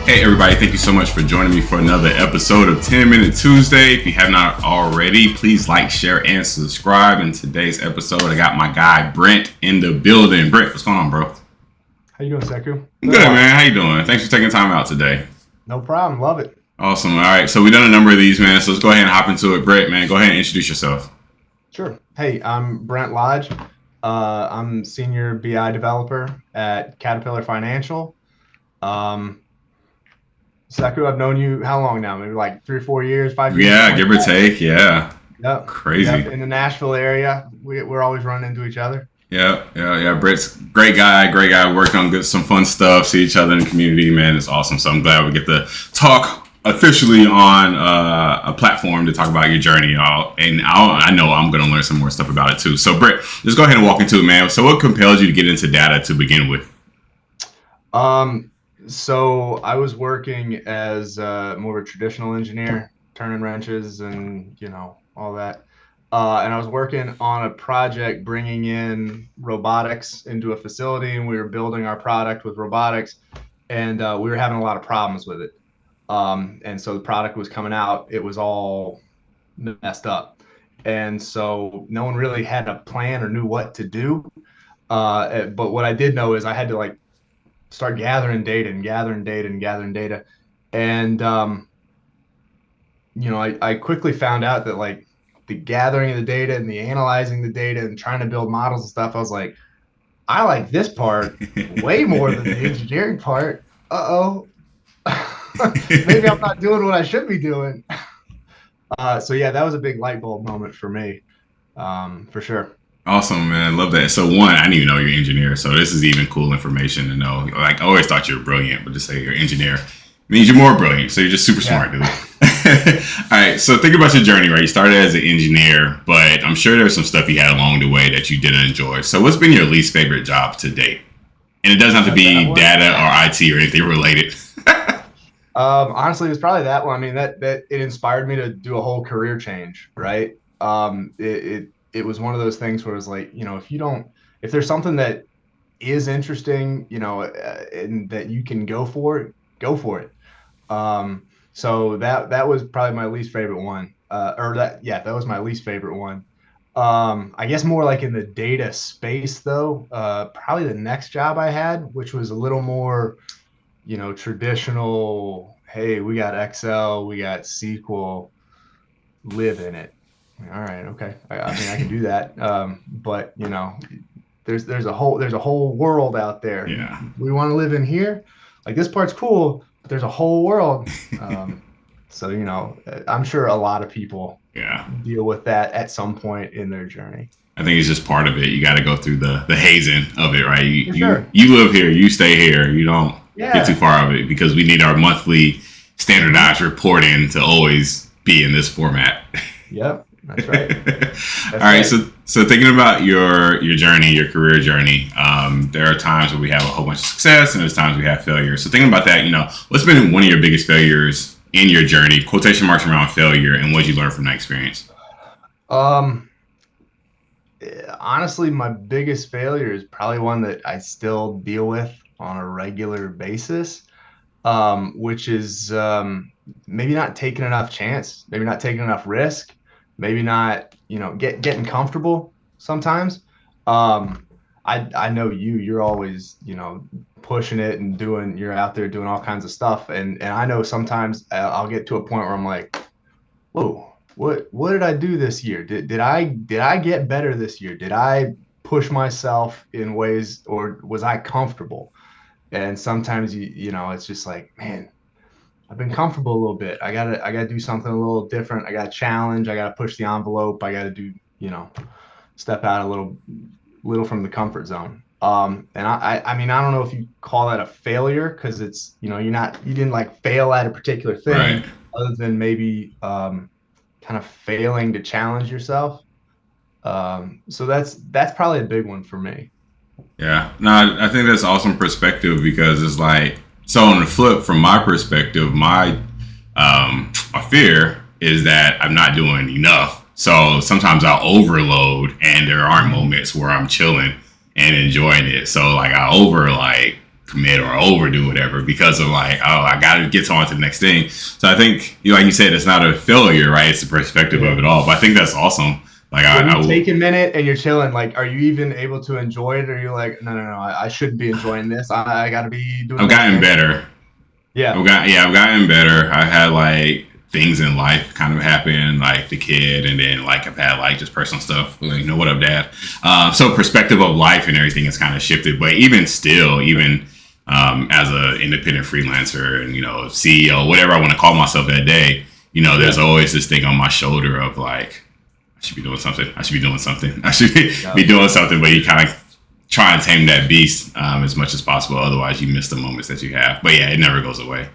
Hey everybody, thank you so much for joining me for another episode of 10 Minute Tuesday. If you have not already, please like, share, and subscribe. In today's episode, I got my guy Brent in the building. Brent, what's going on, bro? How you doing, Seku? Good, man. How you doing? Thanks for taking time out today. No problem. Love it. Awesome. All right, so we've done a number of these, man. So let's go ahead and hop into it. Brent, man, go ahead and introduce yourself. Sure. Hey, I'm Brent Lodge. I'm senior BI developer at Caterpillar Financial. Seku, I've known you how long now? Maybe like 3 or 4 years, 5 years? Yeah, give or take. Yeah. Yep. Crazy. Yep. In the Nashville area, we're always running into each other. Yeah. Brett's great guy. Working on some fun stuff. See each other in the community, man. It's awesome. So I'm glad we get to talk officially on a platform to talk about your journey. I know I'm going to learn some more stuff about it too. So Brett, just go ahead and walk into it, man. So what compelled you to get into data to begin with? So I was working as more of a traditional engineer, turning wrenches and, all that. And I was working on a project bringing in robotics into a facility, and we were building our product with robotics, and we were having a lot of problems with it. And so the product was coming out, it was all messed up. And so no one really had a plan or knew what to do. But what I did know is I had to start gathering data. And, I quickly found out that the gathering of the data and the analyzing the data and trying to build models and stuff, I was like, I like this part way more than the engineering part. Uh-oh. Maybe I'm not doing what I should be doing. So yeah, that was a big light bulb moment for me, for sure. Awesome, man. Love that. So one, I didn't even know you're an engineer. So this is even cool information to know. Like I always thought you were brilliant, but to say you're an engineer means you're more brilliant. So you're just super smart, dude. All right. So think about your journey, right? You started as an engineer, but I'm sure there's some stuff you had along the way that you didn't enjoy. So what's been your least favorite job to date? And it doesn't have to be data or IT or anything related. Honestly, it was probably that one. I mean, that it inspired me to do a whole career change, right? It was one of those things where it was like, if there's something that is interesting, and that you can go for it, go for it. So that was probably my least favorite one. That was my least favorite one. I guess more like in the data space though, probably the next job I had, which was a little more, traditional. Hey, we got Excel, we got SQL, live in it. All right, okay. I mean, I can do that. But there's a whole world out there. Yeah. We want to live in here. Like this part's cool, but there's a whole world. So I'm sure a lot of people deal with that at some point in their journey. I think it's just part of it. You got to go through the hazing of it, right? Sure. You live here, you stay here. You don't get too far of it because we need our monthly standardized reporting to always be in this format. Yep, that's right. All right. So thinking about your journey, your career journey, there are times where we have a whole bunch of success and there's times we have failure. So thinking about that, what's been one of your biggest failures in your journey, quotation marks around failure, and what did you learn from that experience? Honestly, my biggest failure is probably one that I still deal with on a regular basis, which is maybe not taking enough chance, maybe not taking enough risk, maybe not, getting comfortable sometimes. I know you're always, pushing it and you're out there doing all kinds of stuff. And I know sometimes I'll get to a point where I'm like, whoa, what did I do this year? Did I get better this year? Did I push myself in ways, or was I comfortable? And sometimes it's just like, man, I've been comfortable a little bit. I gotta do something a little different. I gotta challenge. I gotta push the envelope. I gotta do, step out a little from the comfort zone. And I mean, I don't know if you call that a failure, because it's, you didn't fail at a particular thing, right, other than maybe kind of failing to challenge yourself. So that's probably a big one for me. Yeah. No, I think that's awesome perspective, because it's like, so on the flip, from my perspective, my fear is that I'm not doing enough. So sometimes I'll overload, and there are moments where I'm chilling and enjoying it. So I commit or overdo whatever because of like, oh, I got to get on to the next thing. So I think, like you said, it's not a failure, right? It's the perspective of it all. But I think that's awesome. Like When I you will. take a minute and you're chilling, like, are you even able to enjoy it? Or are you like, no, no, no, I shouldn't be enjoying this. I got to be doing I've the next gotten thing. better. Yeah. I've gotten better. I had like things in life kind of happen, like the kid, and then like I've had like just personal stuff. Like, you know, what up, Dad? So perspective of life and everything has kind of shifted. But even still, even as an independent freelancer and CEO, whatever I want to call myself that day, there's Yeah. always this thing on my shoulder of like I should be doing something. I should be doing something. I should Yeah. be doing something. But you kind of try and tame that beast as much as possible. Otherwise, you miss the moments that you have. But yeah, it never goes away.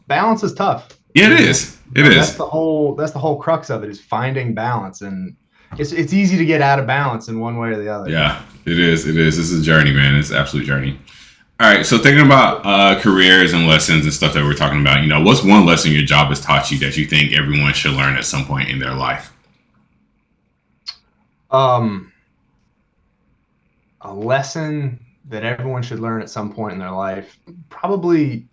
Balance is tough. Yeah, it is. It That's is. the whole crux of it is finding balance. And it's easy to get out of balance in one way or the other. Yeah, it is. It is. This is a journey, man. It's an absolute journey. All right. So thinking about careers and lessons and stuff that we're talking about, what's one lesson your job has taught you that you think everyone should learn at some point in their life? Um, a lesson that everyone should learn at some point in their life, probably,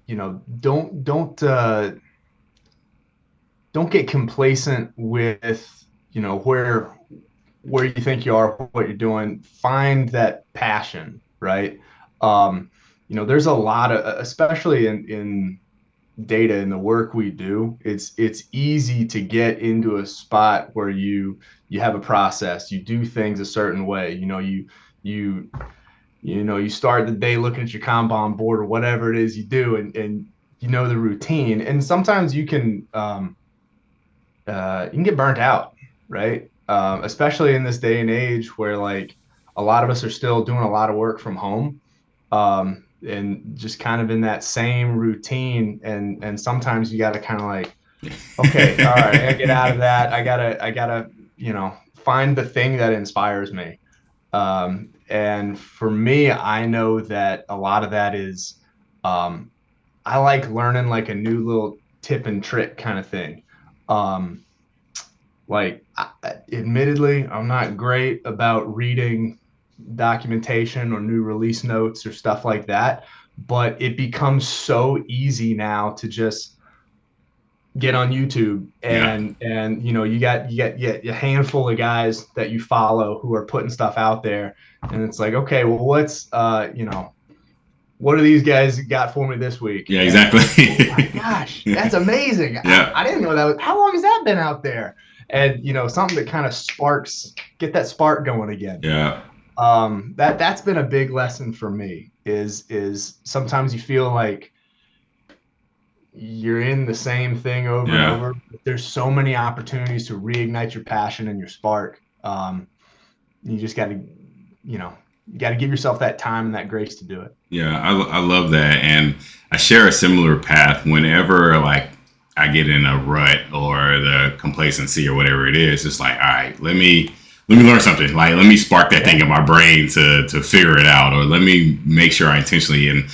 don't get complacent with, where you think you are, what you're doing. Find that passion, right? Um, there's a lot of, especially in data and the work we do, it's easy to get into a spot where you have a process, you do things a certain way. You you start the day looking at your Kanban board or whatever it is you do, and the routine. And sometimes you can get burnt out, right? Especially in this day and age where like a lot of us are still doing a lot of work from home, and just kind of in that same routine. And sometimes you got to kind of like, okay, all right, I gotta get out of that. I gotta find the thing that inspires me. And for me, I know that a lot of that is, um, I like learning like a new little tip and trick kind of thing. Um, Admittedly, I'm not great about reading documentation or new release notes or stuff like that, but it becomes so easy now to just get on YouTube, Yeah. and you get a handful of guys that you follow who are putting stuff out there, and it's like, okay, well, what do these guys got for me this week? Yeah. And oh my Exactly. gosh, that's amazing. I, Yeah. I didn't know that was, how long has that been out there? And something that kind of get that spark going again. Yeah. That's been a big lesson for me, is sometimes you feel like you're in the same thing over and Yeah. over, but there's so many opportunities to reignite your passion and your spark. You just got to, you know, you got to give yourself that time and that grace to do it. Yeah, I love that, and I share a similar path. Whenever like I get in a rut or the complacency or whatever it is, it's like, all right, let me learn something. Like, let me spark that Yeah. thing in my brain to figure it out, or let me make sure I intentionally and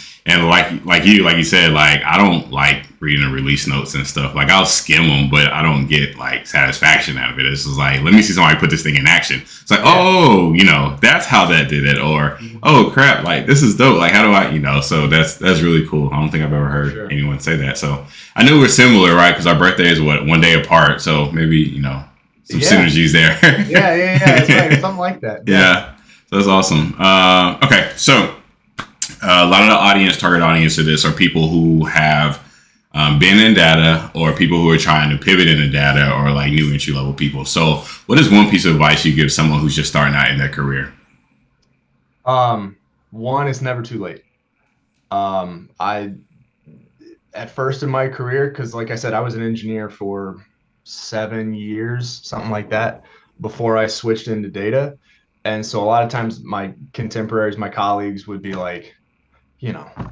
like you said, like I don't like reading the release notes and stuff. Like I'll skim them, but I don't get like satisfaction out of it. It's just like, let me see somebody put this thing in action. It's like, Yeah. oh, that's how that did it, or oh crap, like this is dope. Like how do I. So that's really cool. I don't think I've ever For heard sure. anyone say that. So I knew we're similar, right? Because our birthday is what, one day apart. So maybe some Yeah. synergies there. Yeah. Yeah. Yeah. That's right. Or something like that. Yeah. Yeah, so that's awesome. Okay, so a lot of the target audience to this are people who have been in data or people who are trying to pivot into data or like new entry level people. So, what is one piece of advice you give someone who's just starting out in their career? One, it's never too late. I At first in my career, because like I said, I was an engineer for 7 years, something like that, before I switched into data. And so a lot of times my contemporaries, my colleagues would be like,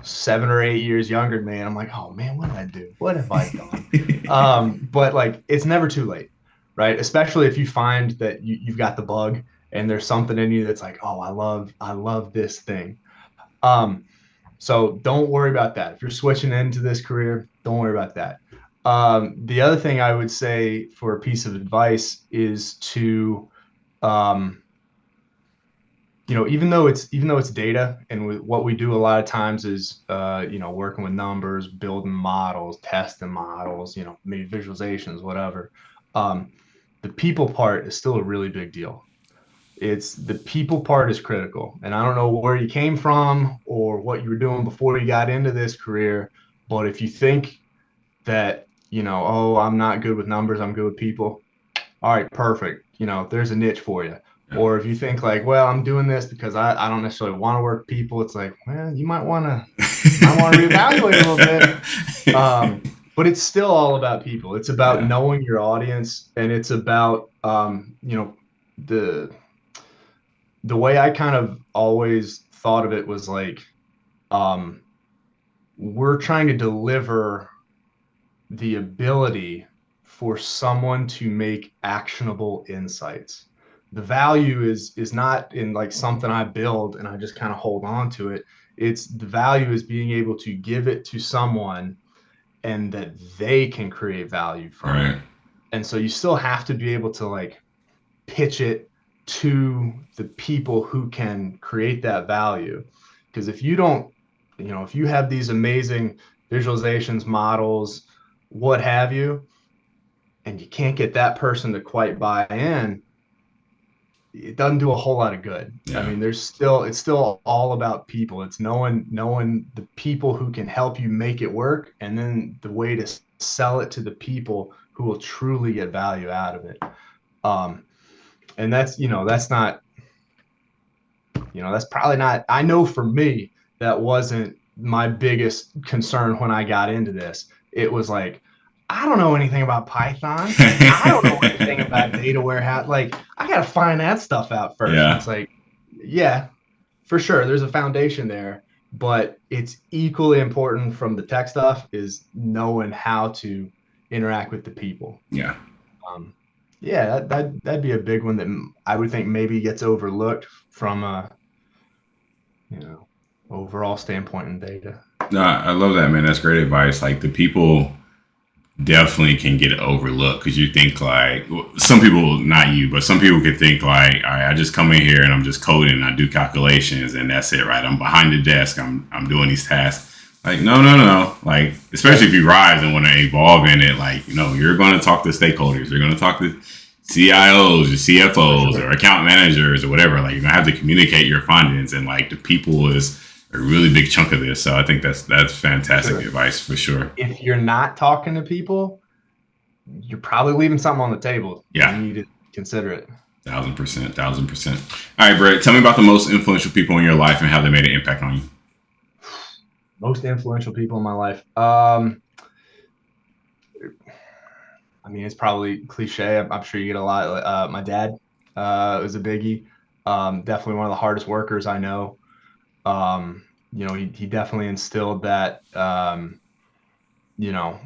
7 or 8 years younger than me. And I'm like, oh man, what did I do? What have I done? But like, it's never too late, right? Especially if you find that you've got the bug and there's something in you that's like, oh, I love this thing. Um, so don't worry about that. If you're switching into this career, don't worry about that. The other thing I would say for a piece of advice is to, um, even though it's data, and what we do a lot of times is working with numbers, building models, testing models, maybe visualizations, whatever. Um, the people part is still a really big deal. It's the people part is critical. And I don't know where you came from or what you were doing before you got into this career, but if you think that, oh, I'm not good with numbers, I'm good with people, all right, perfect. There's a niche for you. Yeah. Or if you think like, well, I'm doing this because I don't necessarily want to work with people, it's like, well, you might want to reevaluate a little bit. But it's still all about people. It's about Yeah. knowing your audience, and it's about the the way I kind of always thought of it was like, um, we're trying to deliver the ability for someone to make actionable insights. The value is not in like something I build and I just kind of hold on to it. It's the value is being able to give it to someone and that they can create value from it. Right. And so you still have to be able to like pitch it to the people who can create that value. Because if you don't, if you have these amazing visualizations, models, what have you, and you can't get that person to quite buy in, it doesn't do a whole lot of good. I Yeah. mean, it's still all about people. It's knowing the people who can help you make it work, and then the way to sell it to the people who will truly get value out of it. Um, and that's probably not, I know for me, that wasn't my biggest concern when I got into this. It was like, I don't know anything about Python. I don't know anything about data warehouse. Like, I got to find that stuff out first. And Yeah. it's like, yeah, for sure, there's a foundation there, but it's equally important from the tech stuff is knowing how to interact with the people. Yeah. Um, yeah, that'd be a big one that I would think maybe gets overlooked from a you know, overall standpoint in data. No, I love that, man. That's great advice. Like the people definitely can get overlooked because you think like some people, not you, but some people could think like, all right, I just come in here and I'm just coding, and I do calculations, and that's it, right? I'm behind the desk, I'm doing these tasks. Like no, no, no. Like especially if you rise and want to evolve in it, like you're going to talk to stakeholders, you're going to talk to CIOs or CFOs Sure. or account managers or whatever. Like you're gonna have to communicate your findings, and like the people is a really big chunk of this. So I think that's fantastic Sure. advice for sure. If you're not talking to people, you're probably leaving something on the table, and Yeah. you need to consider it. 1000%, 1000%. All right, Brett, tell me about the most influential people in your life and how they made an impact on you. Most influential people in my life. I mean, it's probably cliche. I'm sure you get a lot. My dad was a biggie. Definitely one of the hardest workers I know. He definitely instilled that. You know,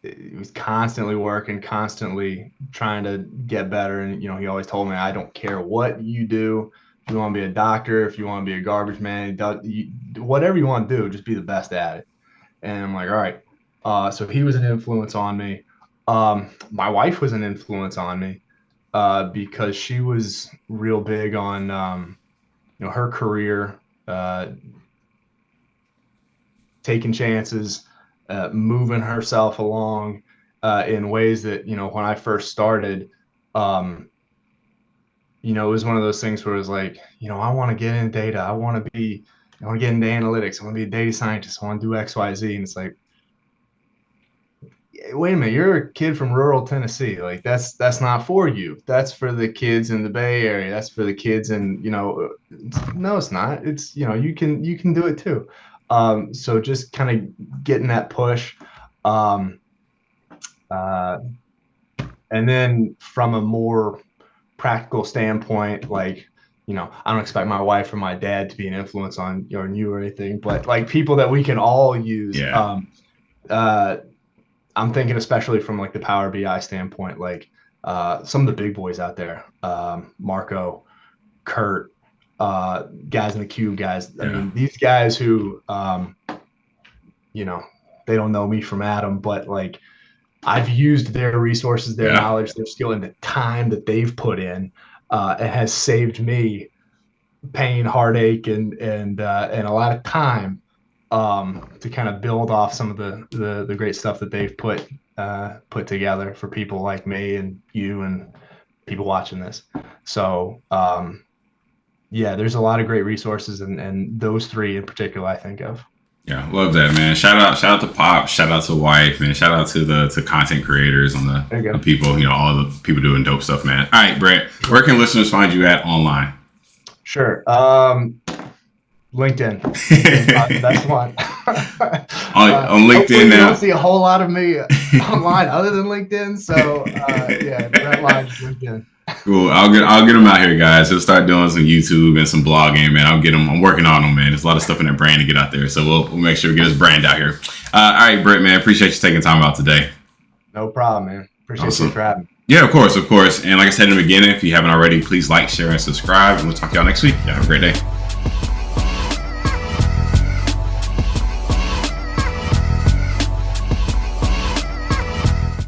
he was constantly working, constantly trying to get better. And, he always told me, I don't care what you do. If you want to be a doctor, if you want to be a garbage man, whatever you want to do, just be the best at it. And I'm like, all right. So he was an influence on me. My wife was an influence on me because she was real big on, her career, uh, taking chances, moving herself along in ways that, when I first started, um, it was one of those things where it was like, I want to get into data. I want to get into analytics. I want to be a data scientist. I want to do X, Y, Z. And it's like, wait a minute, you're a kid from rural Tennessee. Like that's not for you. That's for the kids in the Bay Area. That's for the kids in, no, it's not. It's, you can do it too. So just kind of getting that push. Um, uh, and then from a more practical standpoint, like, I don't expect my wife or my dad to be an influence on you or anything, but like people that we can all use. Yeah. Uh, I'm thinking especially from like the Power BI standpoint, like some of the big boys out there, Marco, Kurt, guys in the cube guys. I Yeah. mean, these guys who, you know, they don't know me from Adam, but like I've used their resources, their Yeah. knowledge, their skill, and the time that they've put in. It has saved me pain, heartache, and a lot of time to kind of build off some of the great stuff that they've put together for people like me and you and people watching this. So yeah, there's a lot of great resources, and those three in particular I think of. Yeah, love that, man. Shout out to Pop, shout out to Wife, man. Shout out to the content creators on the people, all the people doing dope stuff, man. All right, Brent, where can listeners find you at online? Sure. LinkedIn. That's one. on LinkedIn now. You now. don't see a whole lot of me online other than LinkedIn. So yeah, Brent Lodge, LinkedIn. Cool. I'll get them out here, guys. He'll start doing some YouTube and some blogging, man. I'll get them. I'm working on them, man. There's a lot of stuff in that brand to get out there. So we'll make sure we get his brand out here. All right, Brent, man. Appreciate you taking time out today. No problem, man. Appreciate you for having me. Yeah, of course. And like I said in the beginning, if you haven't already, please like, share, and subscribe. And we'll talk to y'all next week. Yeah, have a great day.